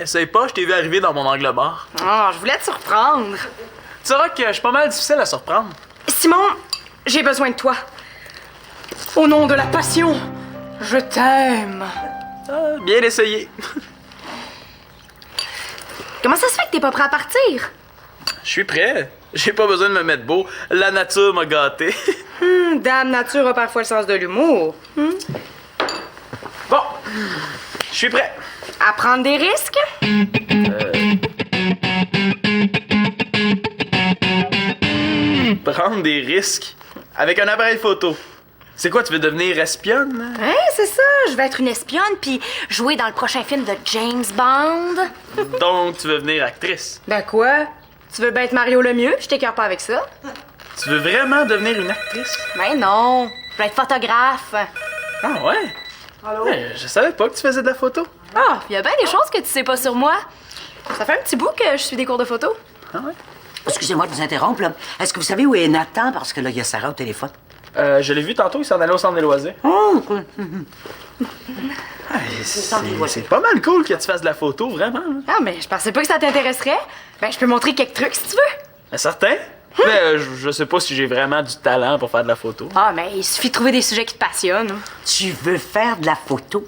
Essaye pas, je t'ai vu arriver dans mon angle mort. Oh, je voulais te surprendre. Tu sauras que je suis pas mal difficile à surprendre. Simon, j'ai besoin de toi. Au nom de la passion, je t'aime. Ah, bien essayé. Comment ça se fait que t'es pas prêt à partir? Je suis prêt. J'ai pas besoin de me mettre beau. La nature m'a gâté. Dame Nature a parfois le sens de l'humour. Bon, je suis prêt. À prendre des risques? Prendre des risques. Avec un appareil photo. C'est quoi, tu veux devenir espionne? Hein, c'est ça. Je vais être une espionne puis jouer dans le prochain film de James Bond. Donc, tu veux devenir actrice. Ben quoi? Tu veux bien être Mario Lemieux? Je t'écœure pas avec ça. Tu veux vraiment devenir une actrice? Ben non. Je vais être photographe. Ah ouais? Allô? Ouais, je savais pas que tu faisais de la photo. Ah, il y a bien des choses que tu sais pas sur moi. Ça fait un petit bout que je suis des cours de photo. Ah ouais? Excusez-moi de vous interrompre, là. Est-ce que vous savez où est Nathan? Parce que là, il y a Sarah au téléphone. Je l'ai vu tantôt, il s'en allait au centre des loisirs. Oh! C'est pas mal cool que tu fasses de la photo, vraiment. Hein? Ah, mais je pensais pas que ça t'intéresserait. Ben, je peux montrer quelques trucs si tu veux. Ben, certain. Mais je sais pas si j'ai vraiment du talent pour faire de la photo. Ah, mais il suffit de trouver des sujets qui te passionnent. Tu veux faire de la photo?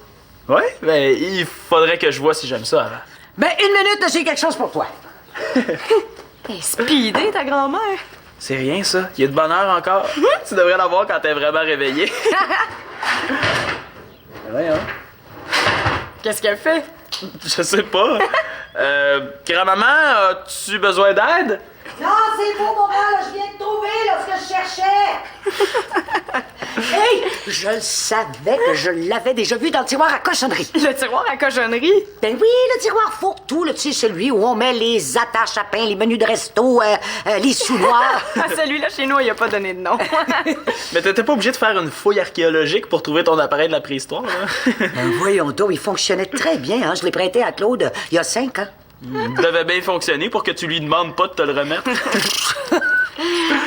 Ouais? Ben, il faudrait que je vois si j'aime ça avant. Ben, une minute, j'ai quelque chose pour toi. T'es speedé, ta grand-mère. C'est rien, ça. Il y a de bonne heure encore. Tu devrais l'avoir quand t'es vraiment réveillé. Ouais, hein? Qu'est-ce qu'elle fait? Je sais pas. Grand-maman, as-tu besoin d'aide? Non, c'est beau, mon gars, là, je viens de trouver, là, ce que je cherchais. Hey! Je le savais que je l'avais déjà vu dans le tiroir à cochonnerie. Le tiroir à cochonnerie? Ben oui, le tiroir fourre-tout, là, tu sais, celui où on met les attaches à pain, les menus de resto, les sous-noirs. Ah, celui-là, chez nous, il a pas donné de nom. Mais t'étais pas obligé de faire une fouille archéologique pour trouver ton appareil de la préhistoire, là? Ben voyons donc, il fonctionnait très bien, hein. Je l'ai prêté à Claude il y a 5 ans. Il devait bien fonctionner pour que tu lui demandes pas de te le remettre.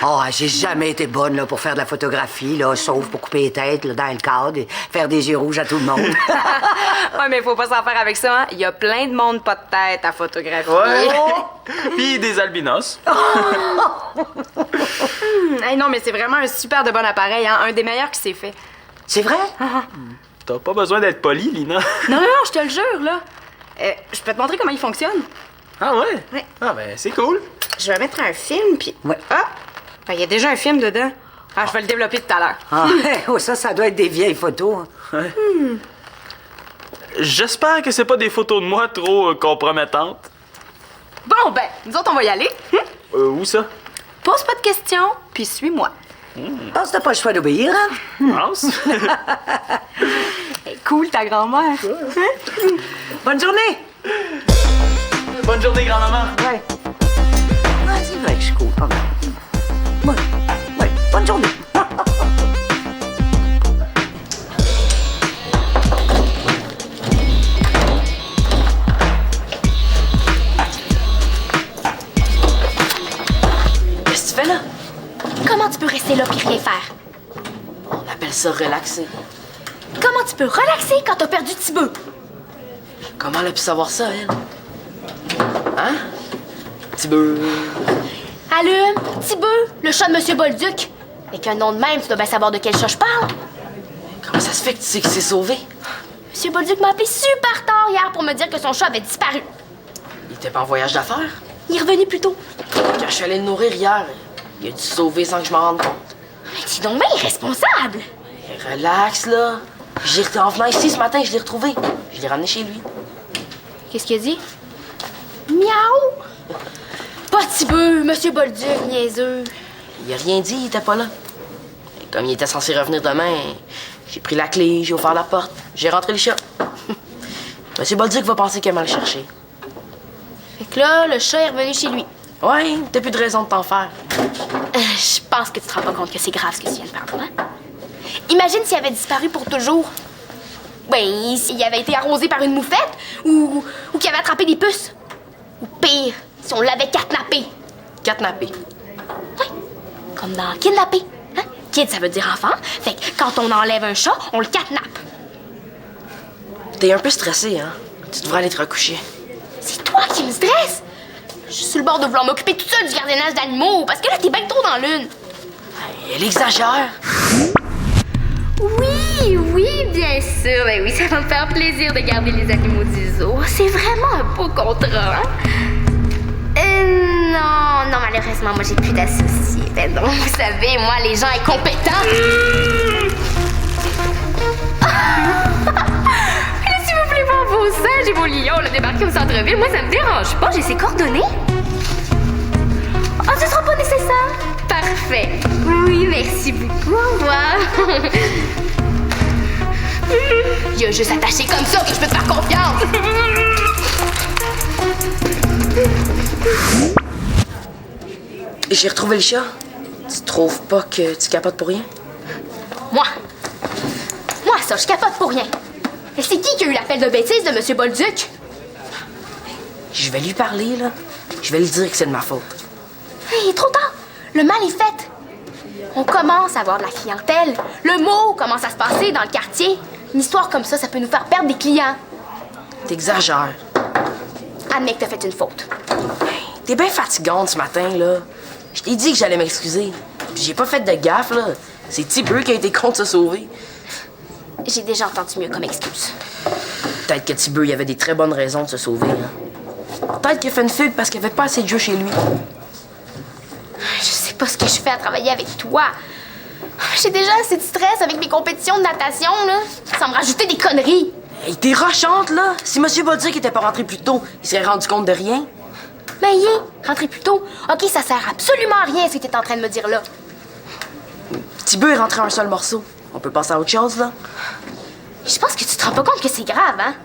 Oh, j'ai jamais été bonne là, pour faire de la photographie, là, sauf pour couper les têtes là, dans le cadre et faire des yeux rouges à tout le monde. Ouais, mais faut pas s'en faire avec ça, hein. Il y a plein de monde pas de tête à photographier. Ouais. Puis des albinos. Hey, non, mais c'est vraiment un super de bon appareil, hein. Un des meilleurs qui s'est fait. C'est vrai? T'as pas besoin d'être poli, Lina. Non, je te le jure, là. Je peux te montrer comment il fonctionne. Ah ouais? Ouais. Ah ben, c'est cool. Je vais mettre un film, puis... Ouais. Ah! Ben, il y a déjà un film dedans. Ah, je vais le développer tout à l'heure. Ah, oh, ça doit être des vieilles photos. J'espère que c'est pas des photos de moi trop compromettantes. Bon, ben, nous autres, on va y aller. Où ça? Pose pas de questions, puis suis-moi. Pense que t'as pas le choix d'obéir, hein? Pense. Hey, cool, ta grand-mère. Bonne journée! Bonne journée, grand-maman. Ouais. Ouais, c'est vrai que je cours pas mal. Ouais, bonne journée. Qu'est-ce que tu fais là? Comment tu peux rester là puis rien faire? On appelle ça relaxer. Comment tu peux relaxer quand t'as perdu Thibaut? Comment elle a pu savoir ça, elle? Hein? Thibaut. Allume, Thibaut, le chat de Monsieur Bolduc. Avec un nom de même, tu dois bien savoir de quel chat je parle. Comment ça se fait que tu sais qu'il s'est sauvé? Monsieur Bolduc m'a appelé super tard hier pour me dire que son chat avait disparu. Il était pas en voyage d'affaires? Il est revenu plus tôt. Quand je suis allé le nourrir hier, il a dû se sauver sans que je m'en rende compte. Mais dis donc, bien irresponsable. Relax, là. En venant ici ce matin, je l'ai retrouvé. Je l'ai ramené chez lui. Qu'est-ce qu'il a dit? Miaou! Pas Thibaut, Monsieur Bolduc, niaiseux. Il a rien dit, il était pas là. Et comme il était censé revenir demain, j'ai pris la clé, j'ai ouvert la porte, j'ai rentré le chat. Monsieur Bolduc va penser qu'il m'a le chercher. Fait que là, le chat est revenu chez lui. Ouais, t'as plus de raison de t'en faire. Je pense que tu te rends pas compte que c'est grave ce que tu viens de faire, hein? Imagine s'il avait disparu pour toujours. Ben, s'il avait été arrosé par une moufette ou qu'il avait attrapé des puces. Ou pire, si on l'avait kidnappé. Catnappé. Oui, comme dans kidnapper. Hein? Kid, ça veut dire enfant. Fait que quand on enlève un chat, on le kidnappe. T'es un peu stressé, hein? Tu devrais aller te recoucher. C'est qui me stresse. Je suis sur le bord de vouloir m'occuper toute seule du gardiennage d'animaux, parce que là, t'es bien trop dans l'une. Elle exagère. Oui, bien sûr. Ben oui, ça va me faire plaisir de garder les animaux du zoo. C'est vraiment un beau contrat, hein? Non, malheureusement, moi, j'ai plus d'associés. Ben non, vous savez, moi, les gens incompétents... Mais s'il vous plaît, voir vos singes et vos lions, là, débarquer au centre-ville, moi, ça me dérange pas. J'ai ses coordonnées. Oh, ce sera pas nécessaire. Parfait. Oui, merci beaucoup. Au revoir. Il y a juste attaché comme ça que je peux te faire confiance. J'ai retrouvé le chat. Tu trouves pas que tu capotes pour rien? Moi, ça, je capote pour rien. Et c'est qui a eu l'appel de bêtise de M. Bolduc? Je vais lui parler, là. Je vais lui dire que c'est de ma faute. Il est trop tard. Le mal est fait. On commence à avoir de la clientèle. Le mot commence à se passer dans le quartier. Une histoire comme ça peut nous faire perdre des clients. T'exagères. Admets que t'as fait une faute. T'es bien fatigante ce matin, là. Je t'ai dit que j'allais m'excuser. Puis j'ai pas fait de gaffe, là. C'est Tibur qui a été con de se sauver. J'ai déjà entendu mieux comme excuse. Peut-être que Tibur, il avait des très bonnes raisons de se sauver, hein. Peut-être qu'il a fait une fugue parce qu'il avait pas assez de jeu chez lui. Je sais pas ce que je fais à travailler avec toi. J'ai déjà assez de stress avec mes compétitions de natation, là. Sans me rajouter des conneries. Hey, t'es rochante, là. Si M. Bolduc était pas rentré plus tôt, il serait rendu compte de rien. Ben, rentrez plus tôt. OK, ça sert absolument à rien ce que t'es en train de me dire là. Tibur est rentré un seul morceau. On peut passer à autre chose, là? Je pense que tu te rends pas compte que c'est grave, hein?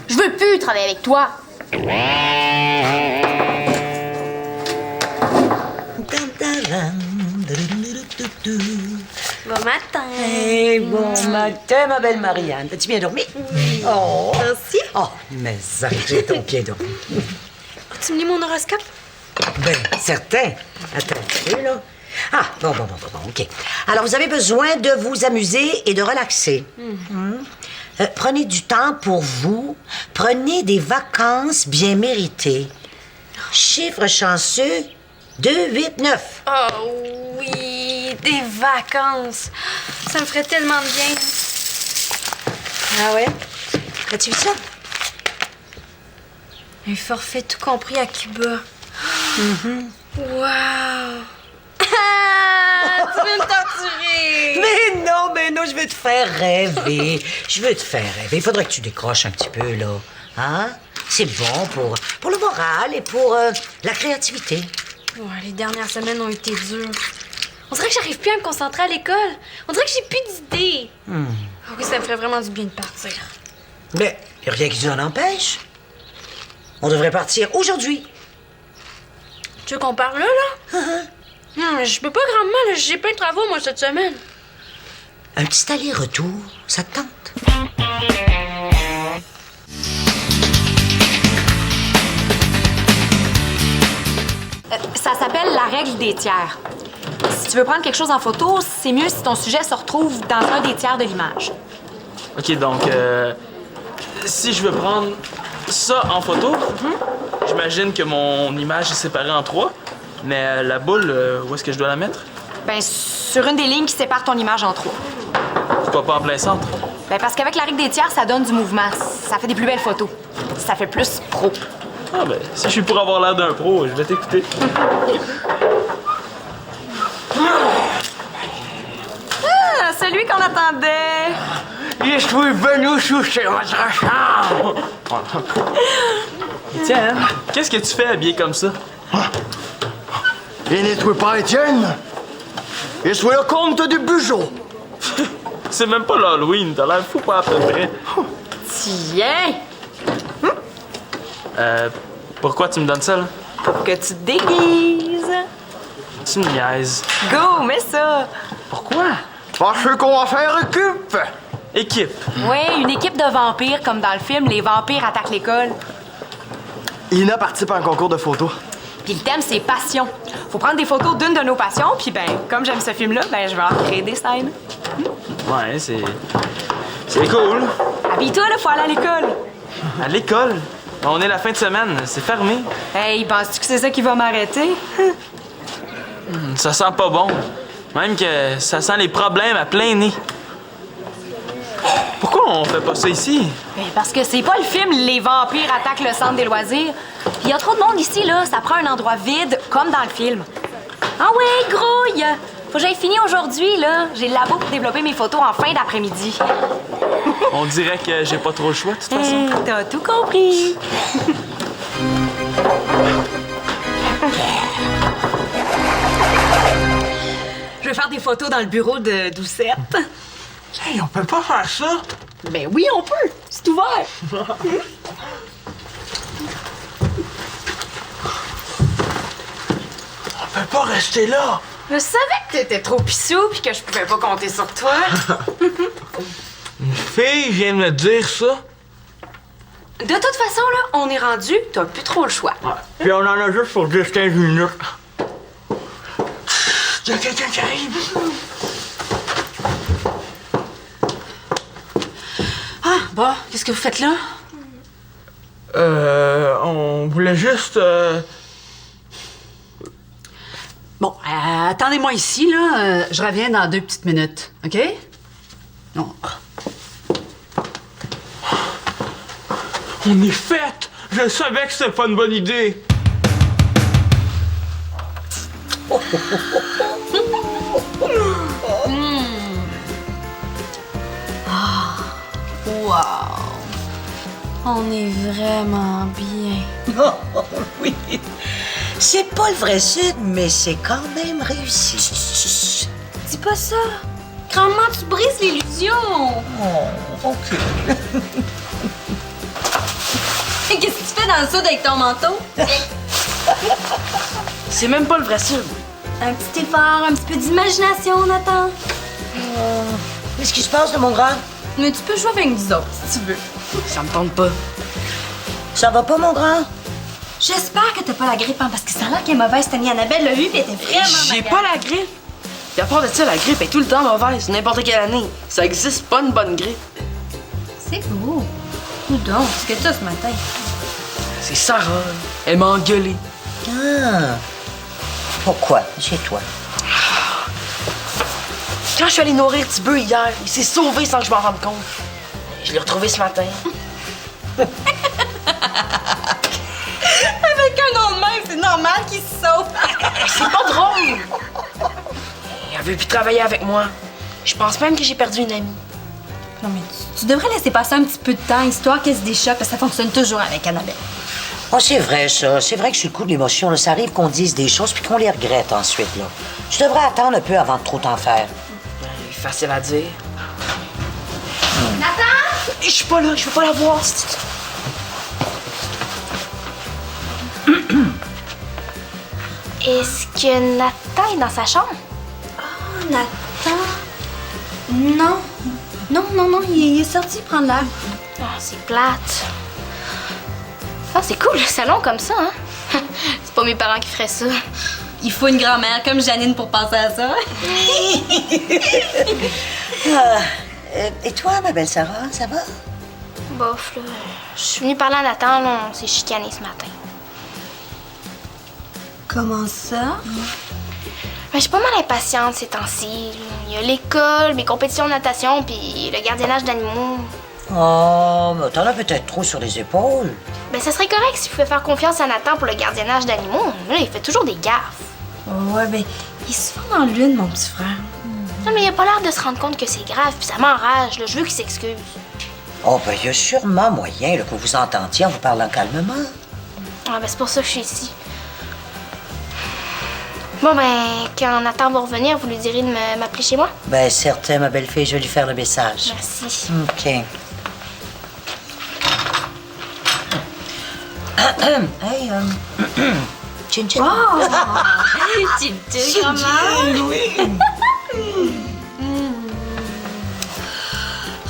Je veux plus travailler avec toi. Bon matin. Hey, bon matin, ma belle Marianne. As-tu bien dormi? Oui. Oh. Merci. Oh, mais ça, j'ai donc bien dormi. Tu me lis mon horoscope? Ben, certain. Attends un petit peu, là. Ah, bon, OK. Alors, vous avez besoin de vous amuser et de relaxer. Prenez du temps pour vous. Prenez des vacances bien méritées. Chiffre chanceux, 2, 8, 9. Oh oui, des vacances. Ça me ferait tellement de bien. Ah ouais? As-tu vu ça? Un forfait tout compris à Cuba. Wow! Tu veux me torturer? Mais non, je veux te faire rêver. Il faudrait que tu décroches un petit peu, là. Hein? C'est bon pour le moral et pour la créativité. Ouais, les dernières semaines ont été dures. On dirait que j'arrive plus à me concentrer à l'école. On dirait que j'ai plus d'idées. Ah oui, ça me ferait vraiment du bien de partir. Mais y a rien qui nous en empêche. On devrait partir aujourd'hui. Tu veux qu'on parle là? Non, je peux pas grandement, là. J'ai plein de travaux, moi, cette semaine. Un petit aller-retour, ça te tente? Ça s'appelle la règle des tiers. Si tu veux prendre quelque chose en photo, c'est mieux si ton sujet se retrouve dans un des tiers de l'image. OK, donc, si je veux prendre ça en photo, j'imagine que mon image est séparée en 3, mais la boule, où est-ce que je dois la mettre? Ben, sur une des lignes qui sépare ton image en 3. Pourquoi pas en plein centre? Ben, parce qu'avec la règle des tiers, ça donne du mouvement. Ça fait des plus belles photos. Ça fait plus pro. Ah ben, si je suis pour avoir l'air d'un pro, je vais t'écouter. Ah, celui qu'on attendait! Je suis venu chercher votre chambre! Étienne, qu'est-ce que tu fais habillé comme ça? Et n'es-tu pas Étienne? Je suis le comte du Bugeaud. C'est même pas l'Halloween, t'as l'air fou pas à peu près. Tiens! Pourquoi tu me donnes ça, là? Pour que tu te déguises! Tu me niaises. Go, mets ça! Pourquoi? Parce qu'on va faire équipe. Équipe. Oui, une équipe de vampires, comme dans le film Les vampires attaquent l'école. Ina participe à un concours de photos. Puis le thème, c'est passion. Faut prendre des photos d'une de nos passions, puis ben, comme j'aime ce film-là, ben, je vais en créer des scènes. Ouais, c'est cool. Habille-toi, là, faut aller à l'école. À l'école? On est la fin de semaine, c'est fermé. Hey, penses-tu que c'est ça qui va m'arrêter? Ça sent pas bon. Même que ça sent les problèmes à plein nez. Pourquoi on fait pas ça ici? Ben, parce que c'est pas le film Les vampires attaquent le centre des loisirs. Il y a trop de monde ici, là. Ça prend un endroit vide, comme dans le film. Ah ouais, grouille! Faut que j'aille fini aujourd'hui, là. J'ai le labo pour développer mes photos en fin d'après-midi. On dirait que j'ai pas trop le choix, de toute façon. T'as tout compris. Je vais faire des photos dans le bureau de Doucette. Hey, on peut pas faire ça! Ben oui, on peut. C'est ouvert. On peut pas rester là! Je savais que t'étais trop pissou puis que je pouvais pas compter sur toi. Une fille vient de me dire ça. De toute façon, là, on est rendu, t'as plus trop le choix. Puis on en a juste pour 10-15 minutes. Il y a quelqu'un qui arrive. Ah, bon, qu'est-ce que vous faites là? On voulait juste... Bon, attendez-moi ici, là. Je reviens dans 2 petites minutes, OK? Non. On est fait! Je savais que c'était pas une bonne idée! Wow! On est vraiment bien. Oh, oui. C'est pas le vrai Sud, mais c'est quand même réussi. Dis pas ça! Grand-mère, tu brises l'illusion! Oh, OK. Et qu'est-ce que tu fais dans le sud avec ton manteau? C'est même pas le vrai sud. Un petit effort, un petit peu d'imagination, Nathan. Qu'est-ce qui se passe, de mon grand? Mais tu peux jouer avec nous autres, si tu veux. Ça me tente pas. Ça va pas, mon grand? J'espère que t'as pas la grippe, hein, parce que ça a l'air qu'elle est mauvaise. Tania Annabelle l'a vu, puis elle était vraiment J'ai malade. pas la grippe. Et à part de ça, la grippe est tout le temps mauvaise, n'importe quelle année. Ça existe pas une bonne grippe. C'est beau. Où donc? Qu'est-ce que t'as ce matin? C'est Sarah. Elle m'a engueulé. Ah. Pourquoi? Chez toi. Quand je suis allée nourrir Tibeux hier, il s'est sauvé sans que je m'en rende compte. Je l'ai retrouvé ce matin. Avec un nom de même, c'est normal qu'il se sauve. C'est pas drôle. Elle veut plus travailler avec moi. Je pense même que j'ai perdu une amie. Non, mais tu devrais laisser passer un petit peu de temps, histoire qu'elle se déchoque, parce que ça fonctionne toujours avec Annabelle. Oh, c'est vrai, ça. C'est vrai que sur le coup de l'émotion, là, ça arrive qu'on dise des choses puis qu'on les regrette ensuite, là. Tu devrais attendre un peu avant de trop t'en faire. Facile à dire. Nathan! Je suis pas là, je veux pas la voir. Est-ce que Nathan est dans sa chambre? Oh, Nathan? Non. Non, il est sorti prendre l'air. Ah, c'est plate. Ah, c'est cool, le salon comme ça, hein? C'est pas mes parents qui feraient ça. Il faut une grand-mère comme Janine pour penser à ça. Et toi, ma belle Sarah, ça va? Bof, là. Je suis venue parler à Nathan, là, on s'est chicané ce matin. Comment ça? Ben, je suis pas mal impatiente ces temps-ci. Il y a l'école, mes compétitions de natation, puis le gardiennage d'animaux. Oh, mais t'en as peut-être trop sur les épaules. Ben, ça serait correct si vous pouvez faire confiance à Nathan pour le gardiennage d'animaux. Là, il fait toujours des gaffes. Ouais, ben, il est souvent dans l'une, mon petit frère. Non, mais il a pas l'air de se rendre compte que c'est grave, puis ça m'enrage, là. Je veux qu'il s'excuse. Oh, ben, il y a sûrement moyen là, que vous entendiez en vous parlant calmement. Ah, ben, c'est pour ça que je suis ici. Bon, ben, quand Nathan va revenir, vous lui direz de m'appeler chez moi? Ben, certain, ma belle-fille, je vais lui faire le message. Merci. OK. Hey, Chin Chin. Oh! Petite grand-mère! Oui.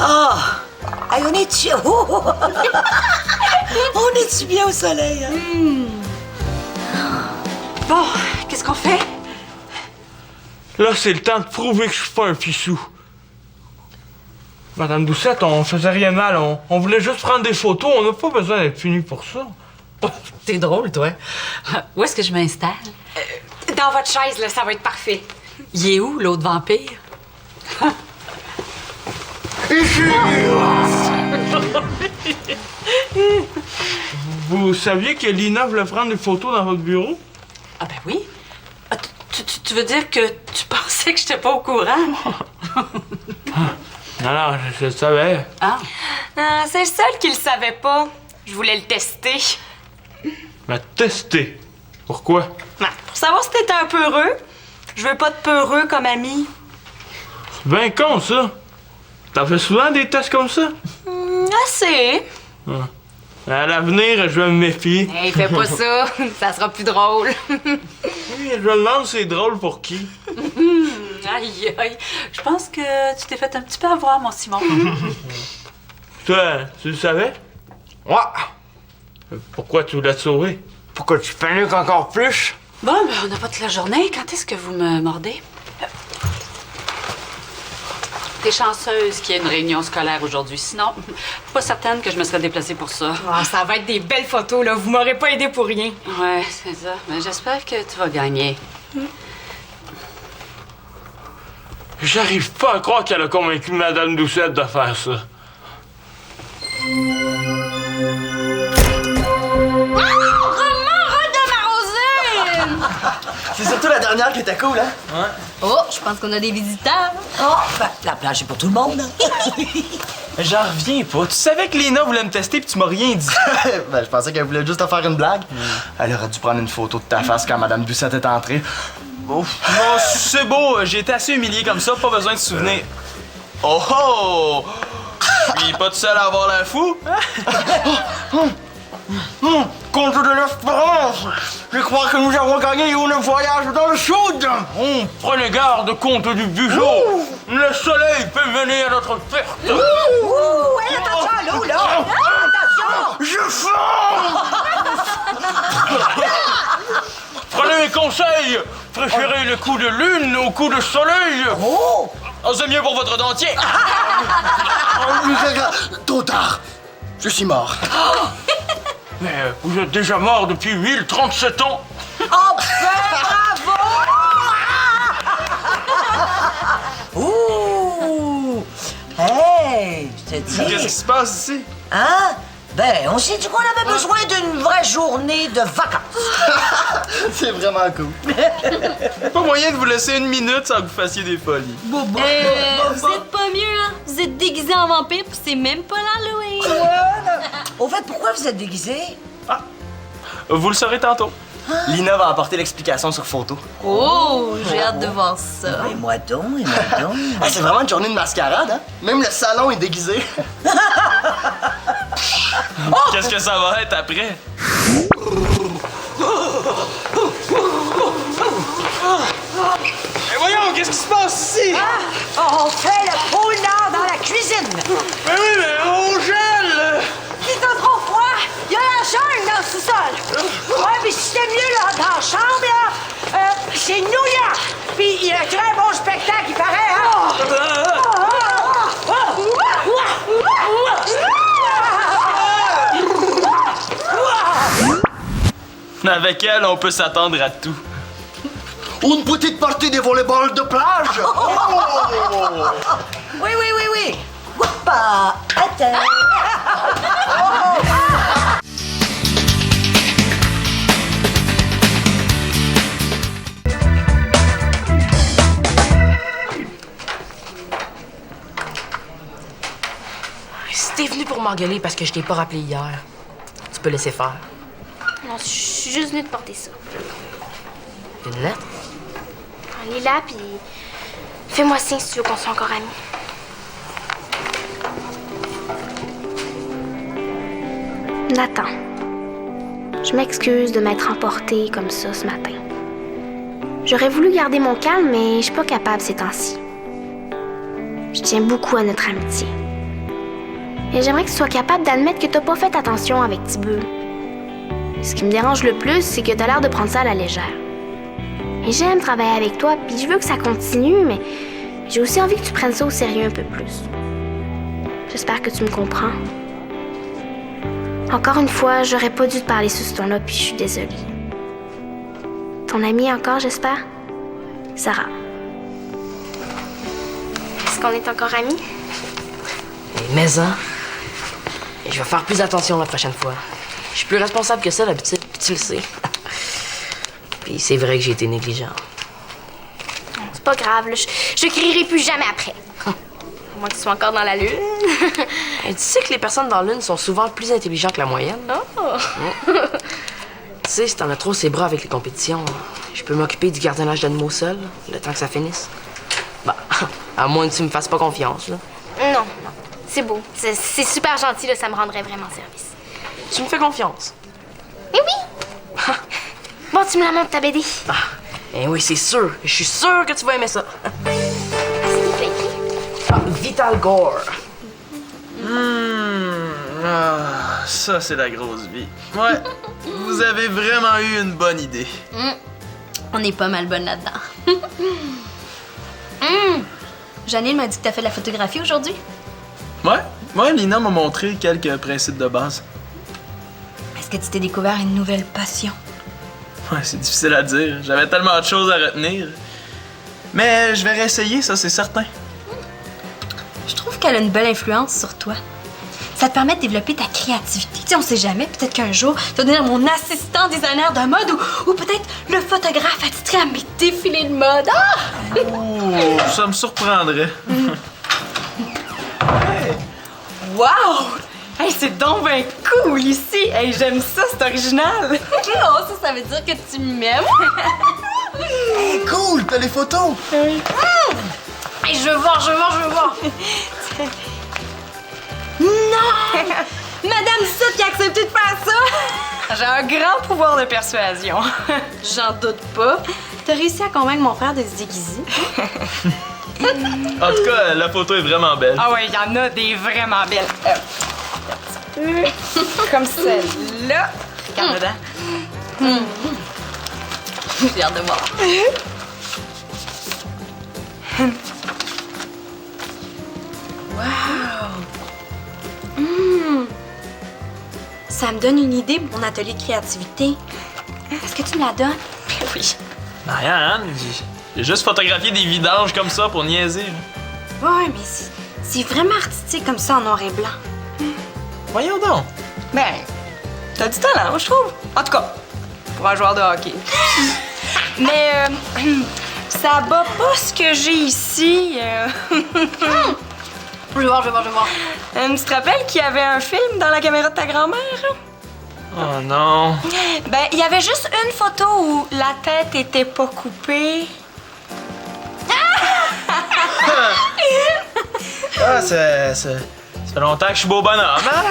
Oh! Hey, on est-tu... Oh! On est-tu bien au soleil, hein? Bon, qu'est-ce qu'on fait? Là, c'est le temps de prouver que je suis pas un pissou. Madame Doucette, on faisait rien mal. On voulait juste prendre des photos. On n'a pas besoin d'être puni pour ça. T'es drôle, toi. Où est-ce que je m'installe? Dans votre chaise, là, ça va être parfait. Il est où, l'autre vampire? Vous saviez que Lina voulait prendre des photos dans votre bureau? Ah ben oui. Ah, tu veux dire que tu pensais que j'étais pas au courant? Non, je le savais. Ah. Ah, c'est le seul qui le savait pas. Je voulais le tester. Mais tester. Pourquoi? Pour savoir si t'étais un peureux. Je veux pas de peureux comme ami. C'est bien con, ça. T'en fais souvent des tests comme ça? Assez. À l'avenir, je vais me méfier. Hey, fais pas ça. Ça sera plus drôle. Oui, je me demande c'est drôle pour qui. Aïe, aïe. Je pense que tu t'es fait un petit peu avoir, mon Simon. Toi, tu le savais? Ouais. Pourquoi tu voulais te sauver? Pourquoi tu paniques encore plus? Bon, ben, on n'a pas toute la journée. Quand est-ce que vous me mordez? T'es chanceuse qu'il y ait une réunion scolaire aujourd'hui. Sinon, pas certaine que je me serais déplacée pour ça. Ah, ça va être des belles photos, là. Vous m'aurez pas aidé pour rien. Ouais, c'est ça. Mais j'espère que tu vas gagner. J'arrive pas à croire qu'elle a convaincu Madame Doucette de faire ça. C'est surtout la dernière qui était cool, hein? Oh, je pense qu'on a des visiteurs. Oh, ben, la plage est pour tout le monde. J'en reviens pas. Tu savais que Lina voulait me tester puis tu m'as rien dit. Ben, je pensais qu'elle voulait juste te faire une blague. Elle aurait dû prendre une photo de ta face quand Madame Doucette est entrée. Non, c'est beau. J'ai été assez humilié comme ça. Pas besoin de se souvenir. Oh oh! Puis pas tout seul à avoir l'air fou. Compte de l'espérance! Je crois que nous avons gagné un voyage dans le sud! Prenez garde, comte du Bugeaud. Le soleil peut mener à notre perte. Ouh, hey, attention à l'eau, là! Attention! Je fonds! Prenez mes conseils. Préférez le coup de lune au coup de soleil. Oh! Oh, c'est mieux pour votre dentier. Trop tard! Je suis mort. Mais vous êtes déjà mort depuis 1037 ans. Oh, ben, bravo! Ouh! Hey, je te dis... Qu'est-ce qui se passe ici? Hein? Ben, on s'est dit qu'on avait besoin d'une vraie journée de vacances. C'est vraiment cool. Pas moyen de vous laisser une minute sans que vous fassiez des folies. Vous êtes pas mieux, hein? Vous êtes déguisé en vampire puis c'est même pas l'Halloween. Au fait, pourquoi vous êtes déguisés? Vous le saurez tantôt. Lina va apporter l'explication sur photo. Oh, j'ai hâte de voir ça. Et moi donc, et moi donc. Ah, c'est vraiment une journée de mascarade, hein? Même le salon est déguisé. Qu'est-ce que ça va être après? Mais voyons, qu'est-ce qui se passe ici? On fait le pôle Nord dans la cuisine. Mais oui, mais on gèle. Il fait trop froid. Il y a la jungle dans le sous-sol. Ouais, mais si c'était mieux là, dans la chambre, là, c'est New York. Puis il y a un très bon spectacle, il paraît, hein? Avec elle, on peut s'attendre à tout. Une petite partie de volleyball de plage. Oui, oui, oui, oui. Oupa, attends. Si t'es venu pour m'engueuler parce que je t'ai pas rappelé hier, tu peux laisser faire. Non, je suis juste venue te porter ça. Une lettre? Lis là, puis fais-moi signe si tu veux qu'on soit encore amis. Nathan, je m'excuse de m'être emportée comme ça ce matin. J'aurais voulu garder mon calme, mais je suis pas capable ces temps-ci. Je tiens beaucoup à notre amitié. Et j'aimerais que tu sois capable d'admettre que t'as pas fait attention avec Thibaut. Ce qui me dérange le plus, c'est que t'as l'air de prendre ça à la légère. Et j'aime travailler avec toi, puis je veux que ça continue, mais j'ai aussi envie que tu prennes ça au sérieux un peu plus. J'espère que tu me comprends. Encore une fois, j'aurais pas dû te parler sous ce ton-là, puis je suis désolée. Ton amie encore, j'espère? Sarah. Est-ce qu'on est encore amis? Mais hein, je vais faire plus attention la prochaine fois. Je suis plus responsable que ça d'habitude, puis tu le sais. Puis c'est vrai que j'ai été négligent. C'est pas grave, là. Je crierai plus jamais après. À moins que tu sois encore dans la lune. Tu sais que les personnes dans la Lune sont souvent plus intelligentes que la moyenne. Oh. Tu sais, si t'en as trop ses bras avec les compétitions, je peux m'occuper du gardiennage d'animaux seul, le temps que ça finisse. Bah, à moins que tu me fasses pas confiance, là. Non, c'est beau. C'est super gentil, là. Ça me rendrait vraiment service. Tu me fais confiance. Mais oui! Bon, tu me la montres, ta BD. Eh oui, c'est sûr. Je suis sûre que tu vas aimer ça. C'est écrit. Vital Gore. Ça, c'est la grosse vie. Ouais, vous avez vraiment eu une bonne idée. On est pas mal bonne là-dedans. Janine m'a dit que t'as fait de la photographie aujourd'hui. Ouais, Lina m'a montré quelques principes de base. Est-ce que tu t'es découvert une nouvelle passion? Ouais, c'est difficile à dire. J'avais tellement de choses à retenir. Mais je vais réessayer, ça, c'est certain. Je trouve qu'elle a une belle influence sur toi. Ça te permet de développer ta créativité. Tu sais, on sait jamais, peut-être qu'un jour, tu vas devenir mon assistant designer de mode ou peut-être le photographe attitré à mes défilés de mode. Ah! Ouh, ça me surprendrait. Wow! Hey, c'est donc ben cool ici! Hey, j'aime ça, c'est original! Oh, ça veut dire que tu m'aimes. Hey, cool, t'as les photos! Hey, je veux voir. Non! Madame Soot qui a accepté de faire ça! J'ai un grand pouvoir de persuasion. J'en doute pas. T'as réussi à convaincre mon frère de se déguiser. En tout cas, la photo est vraiment belle. Ah ouais, il y en a des vraiment belles. Un petit peu comme celle-là. Regarde dedans. J'ai hâte de voir. Ça me donne une idée pour mon atelier de créativité. Est-ce que tu me la donnes? Oui. Marianne, j'ai juste photographié des vidanges comme ça pour niaiser. Ouais, mais c'est vraiment artistique comme ça en noir et blanc. Voyons donc. Ben, t'as du talent, je trouve. En tout cas, pour un joueur de hockey. Mais ça bat pas ce que j'ai ici. Je vais voir. Tu te rappelles qu'il y avait un film dans la caméra de ta grand-mère? Oh non. Ben, il y avait juste une photo où la tête était pas coupée. Ah, ça fait longtemps que je suis beau bonhomme, hein?